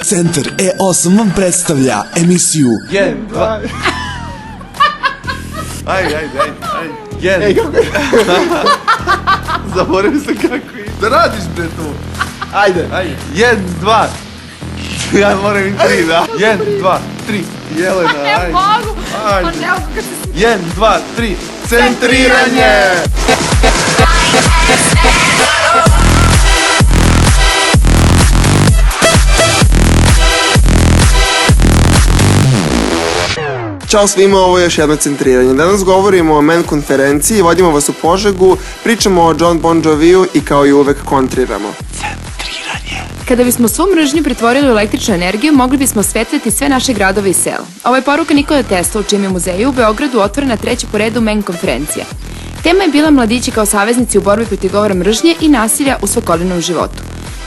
Centar E8 vam predstavlja emisiju 1, 2. Ajde. 1. Zaboravim se kako je. Da radiš bre tu. Ajde. 1, 2. Ja moram im 3, da. 1, 2, 3. Jelena, ajde. Ne mogu. Ajde. 1, 2, 3. Centriranje! Ćao svima, ovo je još jedno centriranje. Danas govorimo o Men konferenciji, vodimo vas u Požegu, pričamo o John Bon Joviju i kao i uvek kontriramo. Centriranje. Kada bismo svu mržnju pretvorili u električnu energiju, mogli bismo osvetliti sve naše gradove i sela. Ovo je poruka Nikole Tesla, u čijem je muzeju u Beogradu otvorena 3. po redu Men konferencija. Tema je bila mladići kao saveznici u borbi protiv govora mržnje i nasilja u svakodnevnom životu.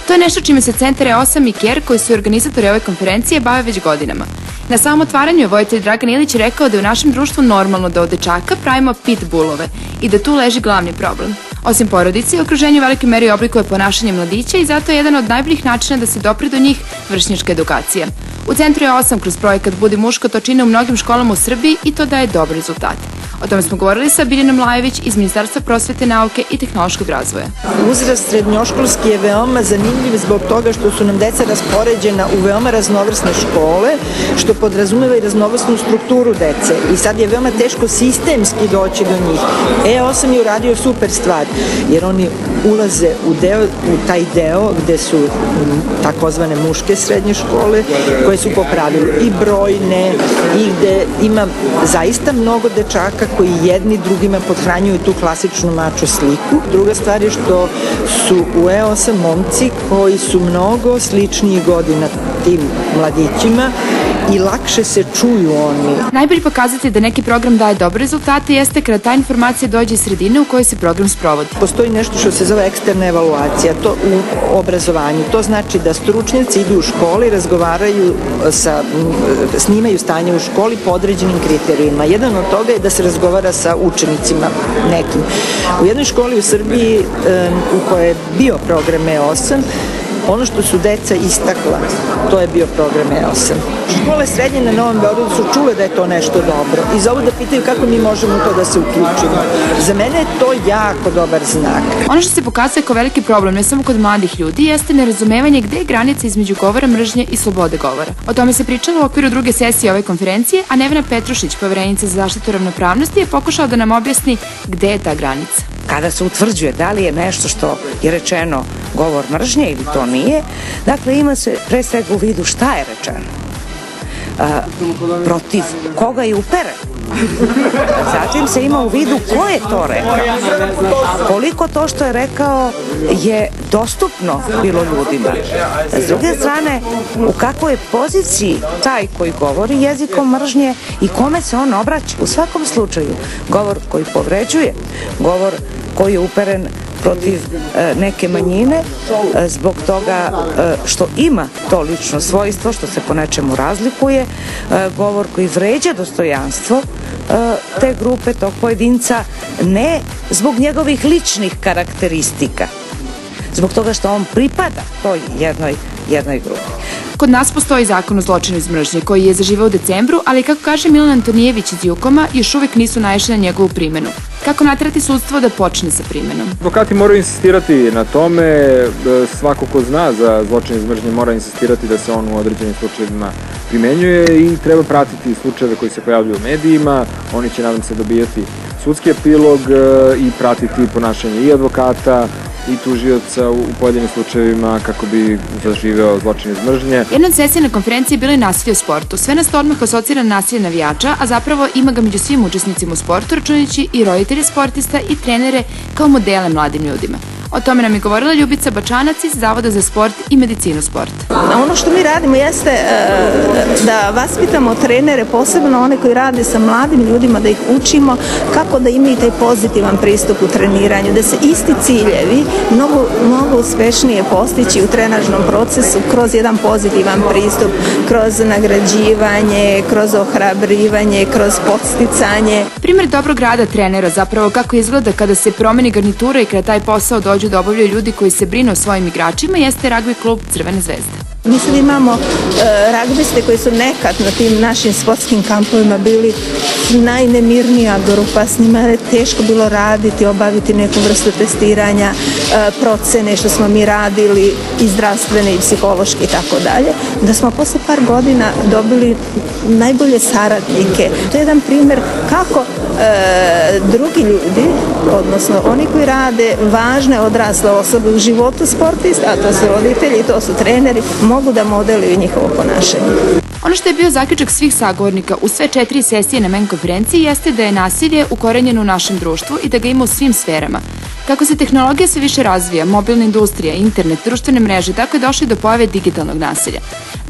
To je nešto čime se Centar E8 i KER, koji su organizatori ove konferencije, bave već godinama. Na samom otvaranju je vojitelj Dragan Ilić rekao da je u našem društvu normalno da od dečaka pravimo pitbullove i da tu leži glavni problem. Osim porodice, okruženje u velikoj meri oblikuje ponašanje mladića i zato je jedan od najboljih načina da se dopre do njih vršnjačka edukacija. U Centru E8 kroz projekat Budi muško to čine u mnogim školama u Srbiji i to daje dobre rezultate. O tome smo govorili sa Biljanom Lajević iz Ministarstva prosvete, nauke i tehnološkog razvoja. Uzrast srednjoškolski je veoma zanimljiv zbog toga što su nam deca raspoređena u veoma raznovrsne škole, što podrazumeva i raznovrsnu strukturu dece. I sad je veoma teško sistemski doći do njih. E8 je uradio super stvar, jer oni ulaze u taj deo gde su takozvane muške srednje škole, koje su po pravilu i brojne, i gde ima zaista mnogo dečaka koji jedni drugima podhranjuju tu klasičnu mačo sliku. Druga stvar je što su u E8 momci koji su mnogo sličniji godina tim mladićima i lakše se čuju oni. Najbolji pokazatelj da neki program daje dobre rezultate jeste kada ta informacija dođe iz sredine u kojoj se program sprovodi. Postoji nešto što se zove eksterna evaluacija to u obrazovanju. To znači da stručnjaci idu u školi, razgovaraju snimaju stanje u školi po određenim kriterijima. Jedan od toga je da se razgovara sa učenicima nekim. U jednoj školi u Srbiji u kojoj je bio program E8, ono što su deca istakla, to je bio program E8. Škole srednje na Novom Beogradu su čule da je to nešto dobro i zovu da pitaju kako mi možemo u to da se uključimo. Za mene je to jako dobar znak. Ono što se pokazuje kao veliki problem, ne samo kod mladih ljudi, jeste nerazumevanje gde je granica između govora mržnje i slobode govora. O tome se pričalo u okviru druge sesije ove konferencije, a Nevena Petrušić, poverenica za zaštitu ravnopravnosti, je pokušala da nam objasni gde je ta granica. Kada se utvrđuje da li je nešto što je rečeno govor mržnje ili to nije, dakle ima se pre svega u vidu šta je rečeno, protiv koga je uperen. Zatim se ima u vidu ko je to rekao, koliko to što je rekao je dostupno bilo ljudima. S druge strane, u kakvoj je poziciji taj koji govori jezikom mržnje i kome se on obraća. U svakom slučaju, govor koji povređuje, govor koji je uperen protiv neke manjine zbog toga što ima to lično svojstvo, što se po nečemu razlikuje, govor koji vređa dostojanstvo te grupe, tog pojedinca, ne zbog njegovih ličnih karakteristika, zbog toga što on pripada toj jednoj grupi. Kod nas postoji zakon o zločinu iz mržnje koji je zaživao u decembru, ali kako kaže Milan Antonijević iz Jukoma, još uvek nisu naišli na njegovu primenu. Kako naterati sudstvo da počne sa primenom? Advokati moraju insistirati na tome, svako ko zna za zločin iz mržnje mora insistirati da se on u određenim slučajevima primenjuje i treba pratiti slučajeve koji se pojavljuju u medijima, oni će nadam se dobijati sudski epilog i pratiti ponašanje i advokata i tužioca u pojedinim slučajevima kako bi zaživeo zločin iz mržnje. Jedna od sesija na konferenciji je bila i nasilje u sportu. Sve nas to odmah asocira na nasilje navijača, a zapravo ima ga među svim učesnicima u sportu, računajući i roditelje sportista i trenere kao modele mladim ljudima. O tome nam je govorila Ljubica Bačanac iz Zavoda za sport i medicinu sporta. Ono što mi radimo jeste da vaspitamo trenere, posebno one koji rade sa mladim ljudima, da ih učimo kako da imaju taj pozitivan pristup u treniranju, da se isti ciljevi mnogo uspešnije postići u trenažnom procesu kroz jedan pozitivan pristup, kroz nagrađivanje, kroz ohrabrivanje, kroz podsticanje. Primer dobrog rada trenera, zapravo kako izgleda kada se promeni garnitura i kada taj posao dođu da obavljaju ljudi koji se brinu o svojim igračima, jeste ragbi klub Crvene zvezde. Mi sad imamo ragbiste koji su nekad na tim našim sportskim kampovima bili najnemirnija grupa, s njima je teško bilo raditi, obaviti neku vrstu testiranja, procene što smo mi radili i zdravstvene i psihološke i tako dalje, da smo posle par godina dobili najbolje saradnike. To je jedan primjer kako drugi ljudi, odnosno oni koji rade važne odrasle osobe u životu sportista, a to su roditelji, to su treneri, mogu da modeluju njihovo ponašanje. Ono što je bio zaključak svih sagovornika u sve 4 sesije na MEN konferenciji jeste da je nasilje ukorenjeno u našem društvu i da ga ima u svim sferama. Kako se tehnologija sve više razvija, mobilna industrija, internet, društvene mreže, tako je došli do pojave digitalnog nasilja.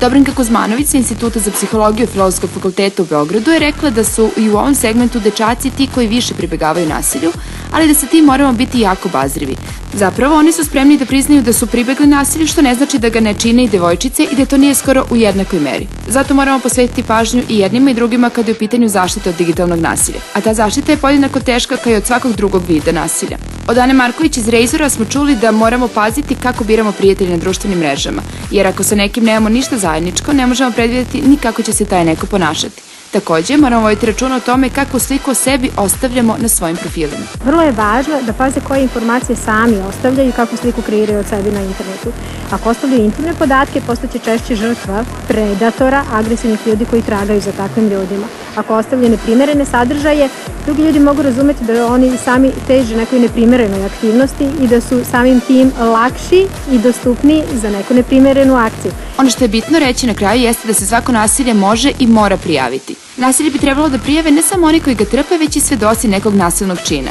Dobrinka Kuzmanović sa Instituta za psihologiju Filozofskog fakulteta u Beogradu je rekla da su i u ovom segmentu dečaci ti koji više pribegavaju nasilju, ali da sa tim moramo biti jako obazrivi. Zapravo, oni su spremni da priznaju da su pribegli nasilju, što ne znači da ga ne čine i devojčice i da to nije skoro u jednakoj meri. Zato moramo posvetiti pažnju i jednima i drugima kada je u pitanju zaštite od digitalnog nasilja. A ta zaštita je podjednako teška kao i od svakog drugog vida nasilja. Od Ane Marković iz Razora smo čuli da moramo paziti kako biramo prijatelje na društvenim mrežama, jer ako sa nekim nemamo ništa zajedničko, ne možemo predvidjeti ni kako će se taj neko ponašati. Takođe, moramo voditi računa o tome kakvu sliku o sebi ostavljamo na svojim profilima. Vrlo je važno da paze koje informacije sami ostavljaju i kakvu sliku kreiraju od sebi na internetu. Ako ostavljaju intimne podatke, postaće češće žrtva predatora, agresivnih ljudi koji tragaju za takvim ljudima. Ako ostavljaju neprimerene sadržaje, drugi ljudi mogu razumeti da oni sami teže nekoj neprimerenoj aktivnosti i da su samim tim lakši i dostupni za neku neprimerenu akciju. Ono što je bitno reći na kraju jeste da se svako nasilje može i mora prijaviti. Nasilje bi trebalo da prijave ne samo oni koji ga trpe, već i svedoci nekog nasilnog čina.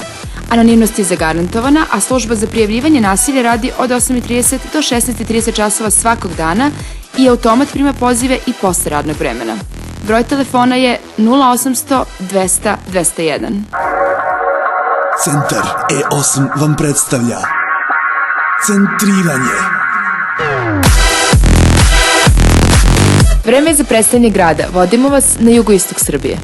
Anonimnost je zagarantovana, a služba za prijavljivanje nasilja radi od 8:30 do 16:30 časova svakog dana i automat prima pozive i posle radnog vremena. Broj telefona je 0800 200 201. Centar E8 vam predstavlja Centriranje. Vreme je za predstavljanje grada. Vodimo vas na jugoistok Srbije.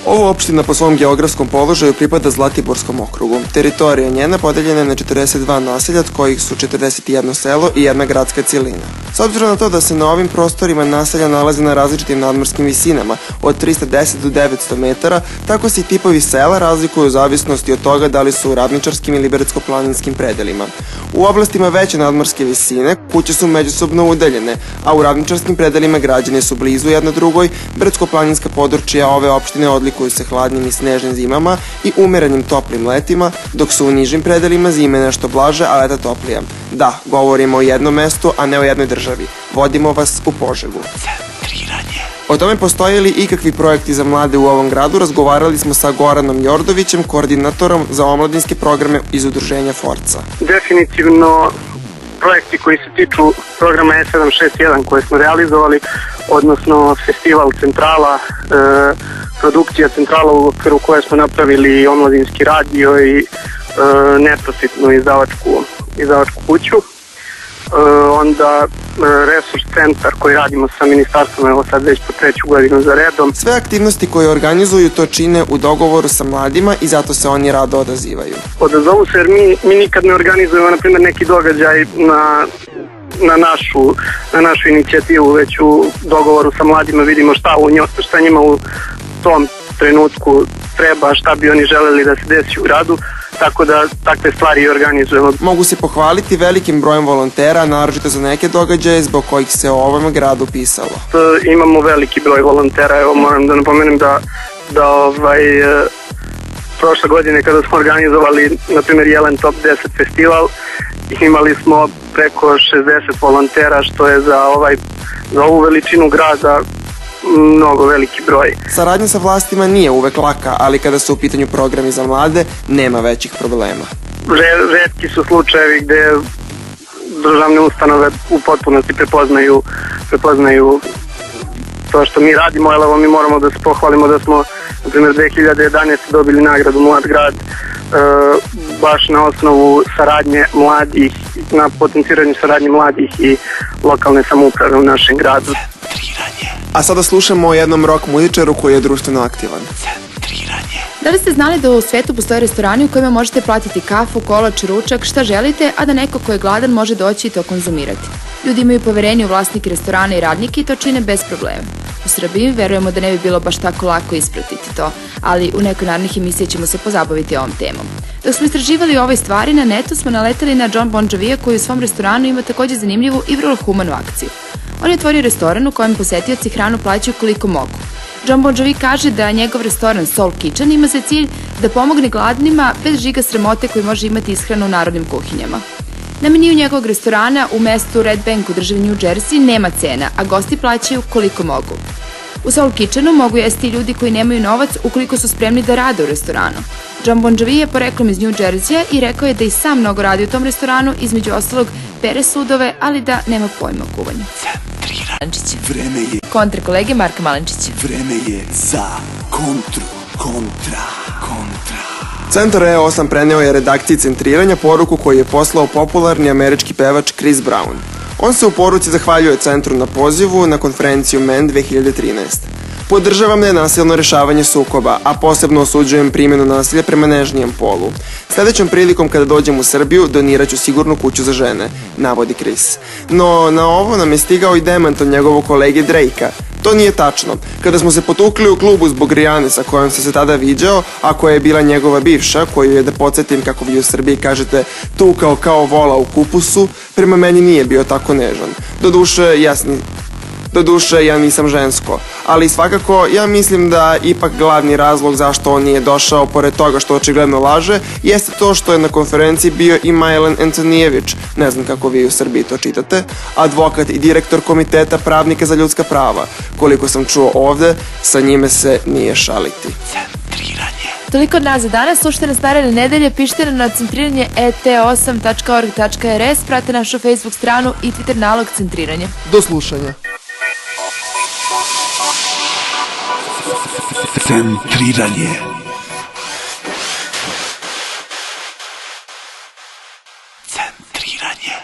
Ova opština po svom geografskom položaju pripada Zlatiborskom okrugu. Teritorija njena podeljena je na 42 naselja, od kojih su 41 selo i jedna gradska cijelina. S obzirom na to da se na ovim prostorima naselja nalaze na različitim nadmorskim visinama, od 310 do 900 metara, tako se i tipovi sela razlikuju u zavisnosti od toga da li su u ravničarskim ili brdsko-planinskim predelima. U oblastima veće nadmorske visine kuće su međusobno udaljene, a u ravničarskim predelima građane su blizu jedna drugoj. Brdsko-planinska područja ove opštine odlikuju se hladnim i snežnim zimama i umerenim toplim letima, dok su u nižim predelima zime nešto blaže, a leta toplija. Da, govorimo o jednom mestu, a ne o jednoj državi. Vodimo vas u Požegu. O tome postoje li ikakvi projekti za mlade u ovom gradu, razgovarali smo sa Goranom Jordovićem, koordinatorom za omladinske programe iz udruženja Forca. Definitivno projekti koji se tiču programa E761 koje smo realizovali, odnosno festival Centrala, produkcija Centrala u okviru koje smo napravili omladinski radio i neprofitnu izdavačku kuću. Onda resurs centar koji radimo sa ministarstvom, evo sad već po 3. godinu za redom. Sve aktivnosti koje organizuju to čine u dogovoru sa mladima i zato se oni rado odazivaju. Odazovu se jer mi nikad ne organizujemo, na primjer, neki događaj na našu inicijativu, već u dogovoru sa mladima vidimo šta njima u tom trenutku treba, šta bi oni želeli da se desi u gradu, tako da takve stvari organizujemo. Mogu se pohvaliti velikim brojem volontera, naročito za neke događaje zbog kojih se o ovom gradu pisalo. Imamo veliki broj volontera, evo moram da napomenem da prošle godine kada smo organizovali, na primjer, Jelen Top 10 festival, imali smo preko 60 volontera, što je za ovu veličinu grada mnogo veliki broj. Saradnja sa vlastima nije uvek laka, ali kada su u pitanju programi za mlade, nema većih problema. Retki su slučajevi gde državne ustanove u potpunosti prepoznaju to što mi radimo, ali mi moramo da se pohvalimo da smo, na primjer, 2011. dobili nagradu Mlad grad, baš na osnovu saradnje mladih, na potenciranju saradnje mladih i lokalne samouprave u našem gradu. A sada slušamo o jednom rock muzičaru koji je društveno aktivan. Da li ste znali da u svetu postoje restorani u kojima možete platiti kafu, kolač, ručak, šta želite, a da neko ko je gladan može doći i to konzumirati? Ljudi imaju poverenje u vlasnike restorana i radnike i to čine bez problema. U Srbiji verujemo da ne bi bilo baš tako lako ispratiti to, ali u nekoj narednih emisija ćemo se pozabaviti ovom temom. Dok smo istraživali o ovoj stvari, na netu smo naleteli na Jon Bon Jovija koji u svom restoranu ima takođe zanimljivu i vrlo humanu akciju. On je otvorio restoran u kojem posetioci hranu plaćaju koliko mogu. Jon Bon Jovi kaže da njegov restoran Soul Kitchen ima za cilj da pomogne gladnima bez žiga sramote koji može imati ishranu u narodnim kuhinjama. Na meniju njegovog restorana u mestu Red Bank u državi New Jersey nema cena, a gosti plaćaju koliko mogu. U Soul Kitchenu mogu jesti ljudi koji nemaju novac ukoliko su spremni da rade u restoranu. Jon Bon Jovi je poreklom iz New Jerseya i rekao je da i sam mnogo radi u tom restoranu, između ostalog pere sudove, ali da nema pojma o kuvanju. Vreme je, Kontra kolege Marka Malenčića. vreme je za kontra. Centar E8 preneo je redakciji Centriranja poruku koju je poslao popularni američki pevač Chris Brown. On se u poruci zahvaljuje centru na pozivu na konferenciju MEN 2013. Podržavam nenasilno rešavanje sukoba, a posebno osuđujem primjenu nasilja prema nežnijem polu. Sledećom prilikom kada dođem u Srbiju, doniraću sigurnu kuću za žene, navodi Chris. No, na ovo nam je stigao i demant od njegovog kolege Drake-a. To nije tačno. Kada smo se potukli u klubu zbog Rijane sa kojom sam se tada viđao, a koja je bila njegova bivša, koju je, da podsjetim kako vi u Srbiji kažete, tukao kao vola u kupusu, prema meni nije bio tako nežan. Doduše, ja nisam žensko, ali svakako ja mislim da ipak glavni razlog zašto on nije došao, pored toga što očigledno laže, jeste to što je na konferenciji bio i Majlen Antonijević, ne znam kako vi u Srbiji to čitate, advokat i direktor Komiteta pravnika za ljudska prava. Koliko sam čuo ovde, sa njime se nije šaliti. Toliko od nas za danas, slušajte nas naredne nedelje, pišite nam na centriranje et8.org.rs, prate našu Facebook stranu i Twitter nalog Centriranje. Do slušanja. Centriranje. Centriranje.